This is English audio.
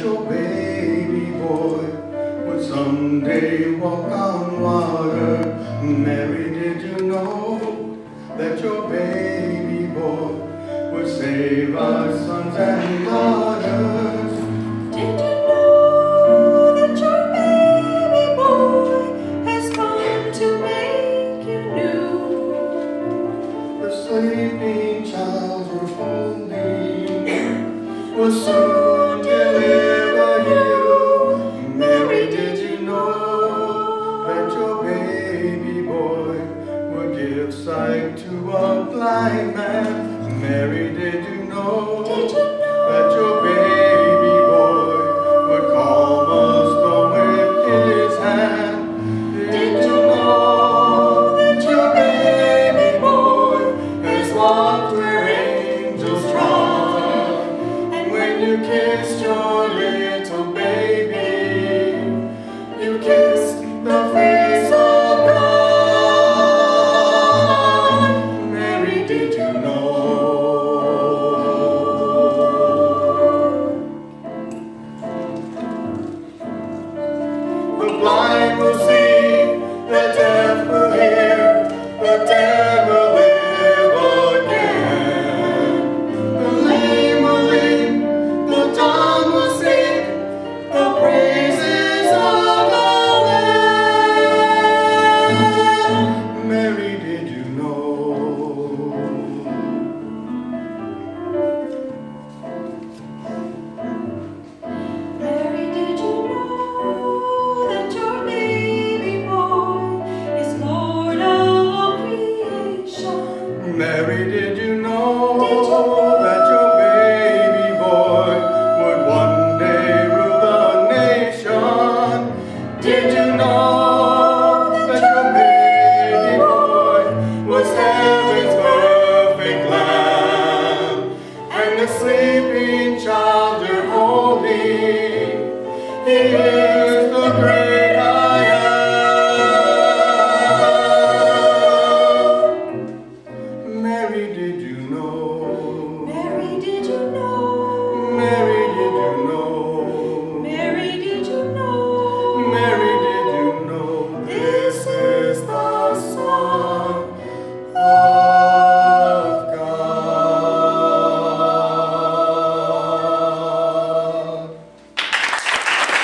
your baby boy would someday walk on water? Mary, did you know that your baby boy would save our sons and daughters? Did you know that your baby boy has come to make you new? The sleeping child you're holding will soon deliver you. Mary, did you know that your baby boy would give sight to a blind man? Mary, did you know that your baby boy would calm a storm with his hand? Did you know that your baby boy has walked where angels trod? And when you kissed your little baby, you kissed the face of God. Mary, did you know? The blind will see, the deaf will hear, the dead will live again. The lame will leap, the dumb will sing the praises of the Lamb. Mary, did you know